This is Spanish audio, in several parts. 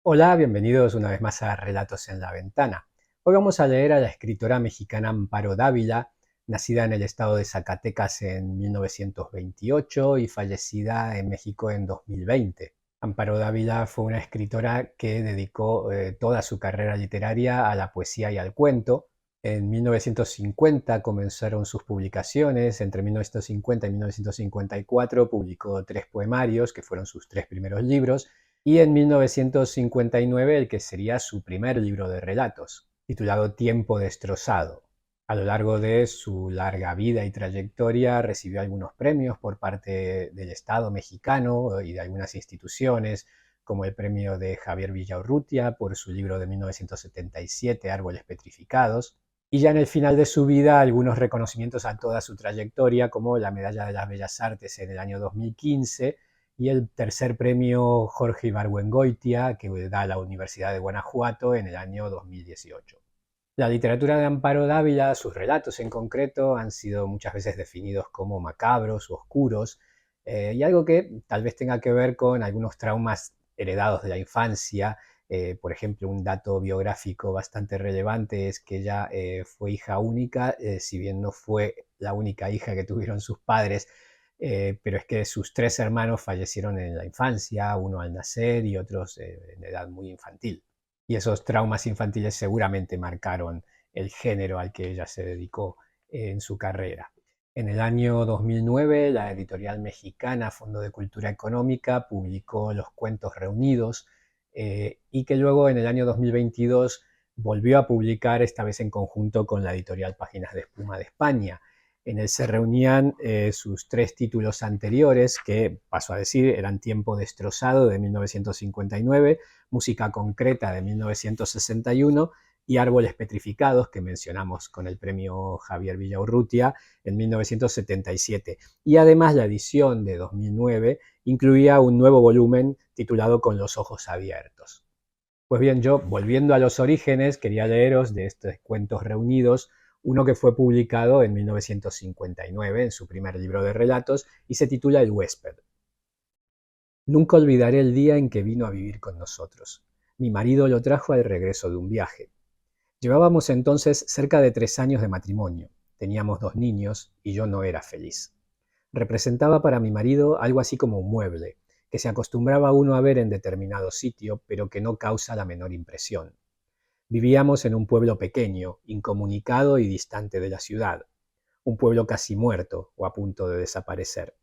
Hola, bienvenidos una vez más a Relatos en la Ventana. Hoy vamos a leer a la escritora mexicana Amparo Dávila, nacida en el estado de Zacatecas en 1928 y fallecida en México en 2020. Amparo Dávila fue una escritora que dedicó toda su carrera literaria a la poesía y al cuento. En 1950 comenzaron sus publicaciones. Entre 1950 y 1954 publicó 3 poemarios, que fueron sus 3 primeros libros, y en 1959 el que sería su primer libro de relatos, titulado Tiempo destrozado. A lo largo de su larga vida y trayectoria recibió algunos premios por parte del Estado mexicano y de algunas instituciones, como el premio de Javier Villaurrutia por su libro de 1977, Árboles Petrificados, y ya en el final de su vida algunos reconocimientos a toda su trayectoria, como la Medalla de las Bellas Artes en el año 2015 y el tercer premio Jorge Ibargüengoitia, que da la Universidad de Guanajuato en el año 2018. La literatura de Amparo Dávila, sus relatos en concreto, han sido muchas veces definidos como macabros o oscuros, y algo que tal vez tenga que ver con algunos traumas heredados de la infancia. Por ejemplo, un dato biográfico bastante relevante es que ella fue hija única, si bien no fue la única hija que tuvieron sus padres, pero es que sus 3 hermanos fallecieron en la infancia, uno al nacer y otros en edad muy infantil. Y esos traumas infantiles seguramente marcaron el género al que ella se dedicó en su carrera. En el año 2009, la editorial mexicana Fondo de Cultura Económica publicó Los Cuentos Reunidos, y que luego en el año 2022 volvió a publicar, esta vez en conjunto con la editorial Páginas de Espuma de España. En él se reunían sus 3 títulos anteriores, que, paso a decir, eran Tiempo destrozado de 1959, Música concreta de 1961 y Árboles petrificados, que mencionamos con el premio Javier Villaurrutia en 1977. Y además la edición de 2009 incluía un nuevo volumen titulado Con los ojos abiertos. Pues bien, yo, volviendo a los orígenes, quería leeros de estos cuentos reunidos uno que fue publicado en 1959 en su primer libro de relatos y se titula El huésped. Nunca olvidaré el día en que vino a vivir con nosotros. Mi marido lo trajo al regreso de un viaje. Llevábamos entonces cerca de 3 años de matrimonio. Teníamos 2 niños y yo no era feliz. Representaba para mi marido algo así como un mueble, que se acostumbraba uno a ver en determinado sitio, pero que no causa la menor impresión. Vivíamos en un pueblo pequeño, incomunicado y distante de la ciudad, un pueblo casi muerto o a punto de desaparecer.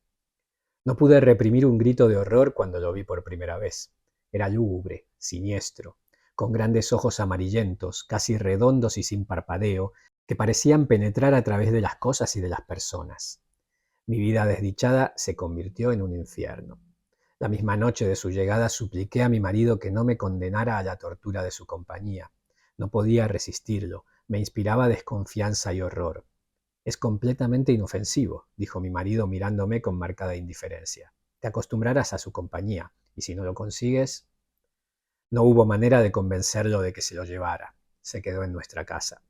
No pude reprimir un grito de horror cuando lo vi por primera vez. Era lúgubre, siniestro, con grandes ojos amarillentos, casi redondos y sin parpadeo, que parecían penetrar a través de las cosas y de las personas. Mi vida desdichada se convirtió en un infierno. La misma noche de su llegada supliqué a mi marido que no me condenara a la tortura de su compañía. No podía resistirlo, me inspiraba desconfianza y horror. Es completamente inofensivo, dijo mi marido mirándome con marcada indiferencia. Te acostumbrarás a su compañía, y si no lo consigues... No hubo manera de convencerlo de que se lo llevara. Se quedó en nuestra casa.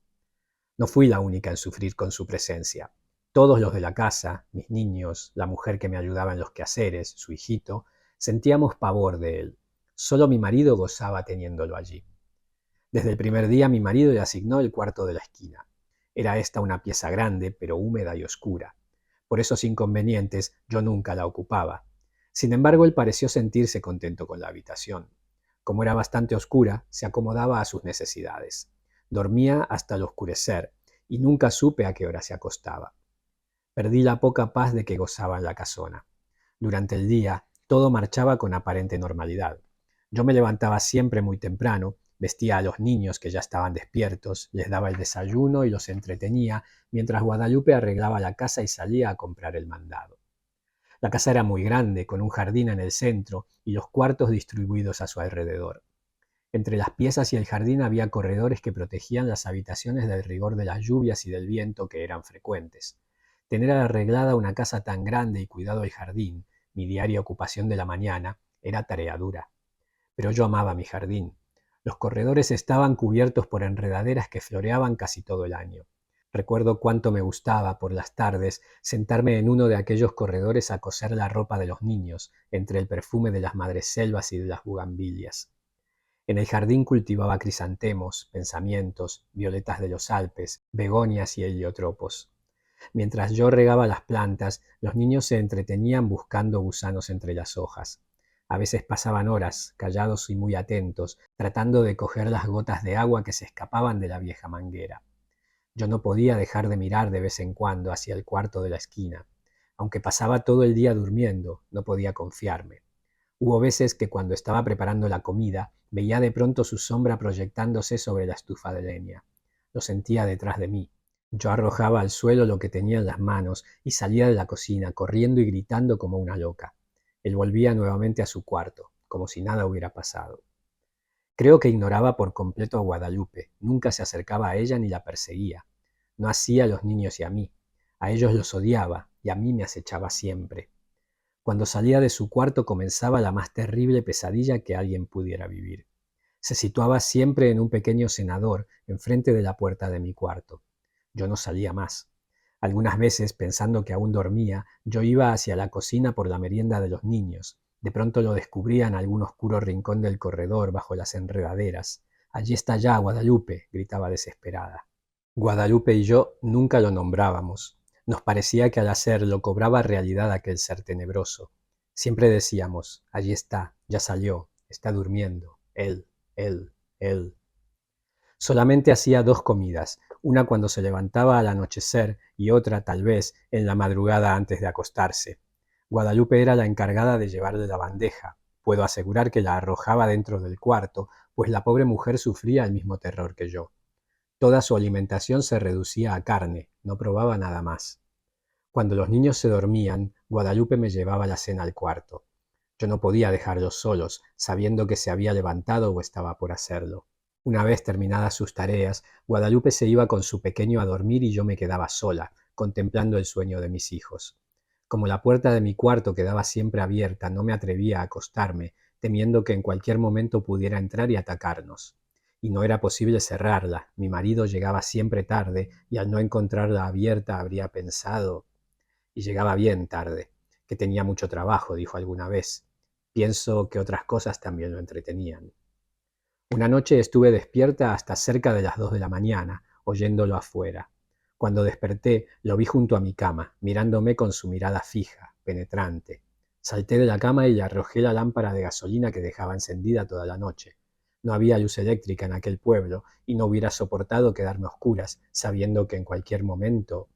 No fui la única en sufrir con su presencia. Todos los de la casa, mis niños, la mujer que me ayudaba en los quehaceres, su hijito, sentíamos pavor de él. Solo mi marido gozaba teniéndolo allí. Desde el primer día mi marido le asignó el cuarto de la esquina. Era esta una pieza grande, pero húmeda y oscura. Por esos inconvenientes yo nunca la ocupaba. Sin embargo, él pareció sentirse contento con la habitación. Como era bastante oscura, se acomodaba a sus necesidades. Dormía hasta el oscurecer, y nunca supe a qué hora se acostaba. Perdí la poca paz de que gozaba en la casona. Durante el día, todo marchaba con aparente normalidad. Yo me levantaba siempre muy temprano, vestía a los niños que ya estaban despiertos, les daba el desayuno y los entretenía, mientras Guadalupe arreglaba la casa y salía a comprar el mandado. La casa era muy grande, con un jardín en el centro y los cuartos distribuidos a su alrededor. Entre las piezas y el jardín había corredores que protegían las habitaciones del rigor de las lluvias y del viento que eran frecuentes. Tener arreglada una casa tan grande y cuidado el jardín, mi diaria ocupación de la mañana, era tarea dura. Pero yo amaba mi jardín. Los corredores estaban cubiertos por enredaderas que floreaban casi todo el año. Recuerdo cuánto me gustaba, por las tardes, sentarme en uno de aquellos corredores a coser la ropa de los niños, entre el perfume de las madreselvas y de las bugambilias. En el jardín cultivaba crisantemos, pensamientos, violetas de los Alpes, begonias y heliotropos. Mientras yo regaba las plantas, los niños se entretenían buscando gusanos entre las hojas. A veces pasaban horas, callados y muy atentos, tratando de coger las gotas de agua que se escapaban de la vieja manguera. Yo no podía dejar de mirar de vez en cuando hacia el cuarto de la esquina. Aunque pasaba todo el día durmiendo, no podía confiarme. Hubo veces que cuando estaba preparando la comida, veía de pronto su sombra proyectándose sobre la estufa de leña. Lo sentía detrás de mí. Yo arrojaba al suelo lo que tenía en las manos y salía de la cocina, corriendo y gritando como una loca. Él volvía nuevamente a su cuarto, como si nada hubiera pasado. Creo que ignoraba por completo a Guadalupe, nunca se acercaba a ella ni la perseguía. No hacía a los niños y a mí. A ellos los odiaba y a mí me acechaba siempre. Cuando salía de su cuarto comenzaba la más terrible pesadilla que alguien pudiera vivir. Se situaba siempre en un pequeño cenador enfrente de la puerta de mi cuarto. Yo no salía más. Algunas veces, pensando que aún dormía, yo iba hacia la cocina por la merienda de los niños. De pronto lo descubría en algún oscuro rincón del corredor, bajo las enredaderas. «Allí está ya, Guadalupe», gritaba desesperada. Guadalupe y yo nunca lo nombrábamos. Nos parecía que al hacerlo cobraba realidad aquel ser tenebroso. Siempre decíamos: «Allí está, ya salió, está durmiendo, él, él, él». Solamente hacía 2 comidas, una cuando se levantaba al anochecer y otra, tal vez, en la madrugada antes de acostarse. Guadalupe era la encargada de llevarle la bandeja. Puedo asegurar que la arrojaba dentro del cuarto, pues la pobre mujer sufría el mismo terror que yo. Toda su alimentación se reducía a carne, no probaba nada más. Cuando los niños se dormían, Guadalupe me llevaba la cena al cuarto. Yo no podía dejarlos solos, sabiendo que se había levantado o estaba por hacerlo. Una vez terminadas sus tareas, Guadalupe se iba con su pequeño a dormir y yo me quedaba sola, contemplando el sueño de mis hijos. Como la puerta de mi cuarto quedaba siempre abierta, no me atrevía a acostarme, temiendo que en cualquier momento pudiera entrar y atacarnos. Y no era posible cerrarla. Mi marido llegaba siempre tarde y al no encontrarla abierta habría pensado... Y llegaba bien tarde, que tenía mucho trabajo, dijo alguna vez. Pienso que otras cosas también lo entretenían. Una noche estuve despierta hasta cerca de las 2 de la mañana, oyéndolo afuera. Cuando desperté, lo vi junto a mi cama, mirándome con su mirada fija, penetrante. Salté de la cama y le arrojé la lámpara de gasolina que dejaba encendida toda la noche. No había luz eléctrica en aquel pueblo y no hubiera soportado quedarme a oscuras, sabiendo que en cualquier momento...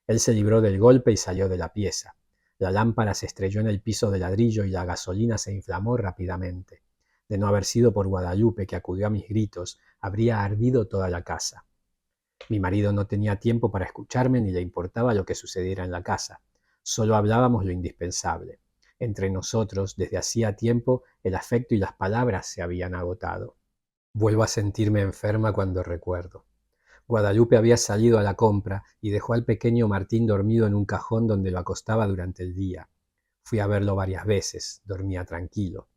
Él se libró del golpe y salió de la pieza. La lámpara se estrelló en el piso de ladrillo y la gasolina se inflamó rápidamente. De no haber sido por Guadalupe, que acudió a mis gritos, habría ardido toda la casa. Mi marido no tenía tiempo para escucharme ni le importaba lo que sucediera en la casa. Solo hablábamos lo indispensable. Entre nosotros, desde hacía tiempo, el afecto y las palabras se habían agotado. Vuelvo a sentirme enferma cuando recuerdo. Guadalupe había salido a la compra y dejó al pequeño Martín dormido en un cajón donde lo acostaba durante el día. Fui a verlo varias veces, dormía tranquilo.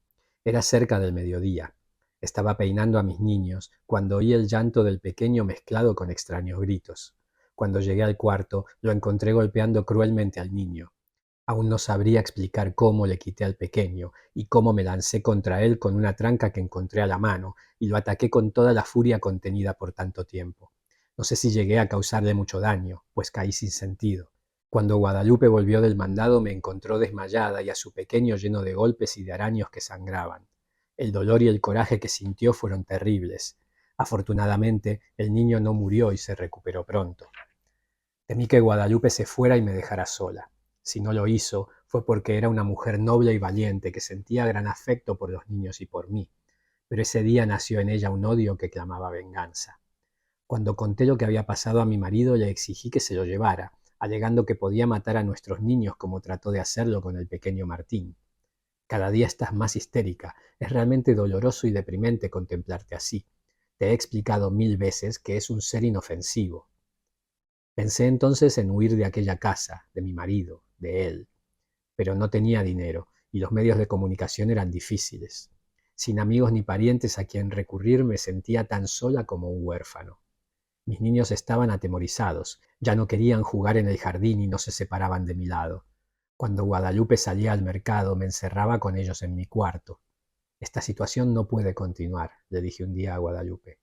Era cerca del mediodía. Estaba peinando a mis niños cuando oí el llanto del pequeño mezclado con extraños gritos. Cuando llegué al cuarto, lo encontré golpeando cruelmente al niño. Aún no sabría explicar cómo le quité al pequeño y cómo me lancé contra él con una tranca que encontré a la mano y lo ataqué con toda la furia contenida por tanto tiempo. No sé si llegué a causarle mucho daño, pues caí sin sentido. Cuando Guadalupe volvió del mandado me encontró desmayada y a su pequeño lleno de golpes y de araños que sangraban. El dolor y el coraje que sintió fueron terribles. Afortunadamente, el niño no murió y se recuperó pronto. Temí que Guadalupe se fuera y me dejara sola. Si no lo hizo, fue porque era una mujer noble y valiente que sentía gran afecto por los niños y por mí. Pero ese día nació en ella un odio que clamaba venganza. Cuando conté lo que había pasado a mi marido, le exigí que se lo llevara, alegando que podía matar a nuestros niños como trató de hacerlo con el pequeño Martín. Cada día estás más histérica. Es realmente doloroso y deprimente contemplarte así. Te he explicado 1000 veces que es un ser inofensivo. Pensé entonces en huir de aquella casa, de mi marido, de él. Pero no tenía dinero y los medios de comunicación eran difíciles. Sin amigos ni parientes a quien recurrir me sentía tan sola como un huérfano. Mis niños estaban atemorizados, ya no querían jugar en el jardín y no se separaban de mi lado. Cuando Guadalupe salía al mercado me encerraba con ellos en mi cuarto. Esta situación no puede continuar, le dije un día a Guadalupe.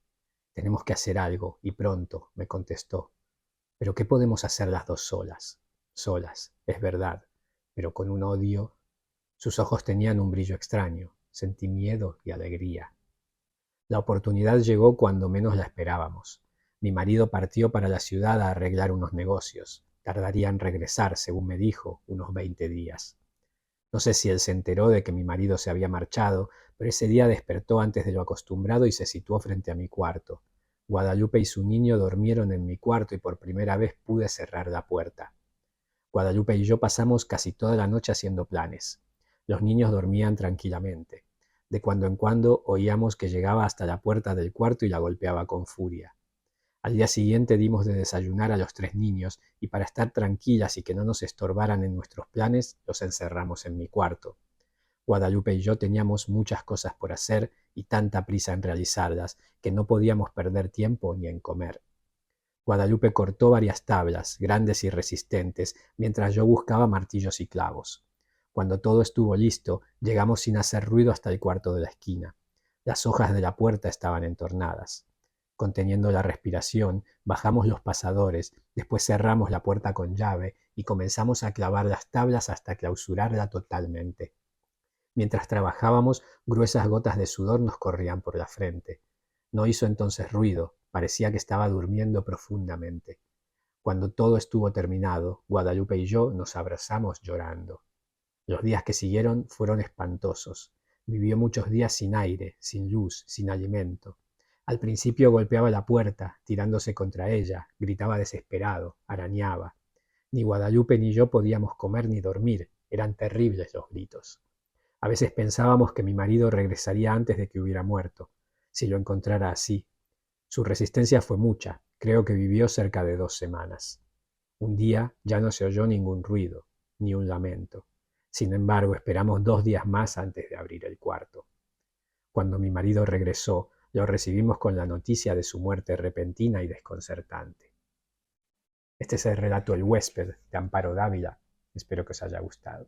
Tenemos que hacer algo, y pronto, me contestó. Pero ¿qué podemos hacer las dos solas? Solas, es verdad, pero con un odio. Sus ojos tenían un brillo extraño. Sentí miedo y alegría. La oportunidad llegó cuando menos la esperábamos. Mi marido partió para la ciudad a arreglar unos negocios. Tardaría en regresar, según me dijo, unos 20 días. No sé si él se enteró de que mi marido se había marchado, pero ese día despertó antes de lo acostumbrado y se situó frente a mi cuarto. Guadalupe y su niño durmieron en mi cuarto y por primera vez pude cerrar la puerta. Guadalupe y yo pasamos casi toda la noche haciendo planes. Los niños dormían tranquilamente. De cuando en cuando oíamos que llegaba hasta la puerta del cuarto y la golpeaba con furia. Al día siguiente dimos de desayunar a los 3 niños y para estar tranquilas y que no nos estorbaran en nuestros planes, los encerramos en mi cuarto. Guadalupe y yo teníamos muchas cosas por hacer y tanta prisa en realizarlas que no podíamos perder tiempo ni en comer. Guadalupe cortó varias tablas, grandes y resistentes, mientras yo buscaba martillos y clavos. Cuando todo estuvo listo, llegamos sin hacer ruido hasta el cuarto de la esquina. Las hojas de la puerta estaban entornadas. Conteniendo la respiración, bajamos los pasadores, después cerramos la puerta con llave y comenzamos a clavar las tablas hasta clausurarla totalmente. Mientras trabajábamos, gruesas gotas de sudor nos corrían por la frente. No hizo entonces ruido, parecía que estaba durmiendo profundamente. Cuando todo estuvo terminado, Guadalupe y yo nos abrazamos llorando. Los días que siguieron fueron espantosos. Vivió muchos días sin aire, sin luz, sin alimento. Al principio golpeaba la puerta, tirándose contra ella, gritaba desesperado, arañaba. Ni Guadalupe ni yo podíamos comer ni dormir, eran terribles los gritos. A veces pensábamos que mi marido regresaría antes de que hubiera muerto, si lo encontrara así. Su resistencia fue mucha, creo que vivió cerca de 2 semanas. Un día ya no se oyó ningún ruido, ni un lamento. Sin embargo, esperamos 2 días más antes de abrir el cuarto. Cuando mi marido regresó, lo recibimos con la noticia de su muerte repentina y desconcertante. Este es el relato El huésped de Amparo Dávila. Espero que os haya gustado.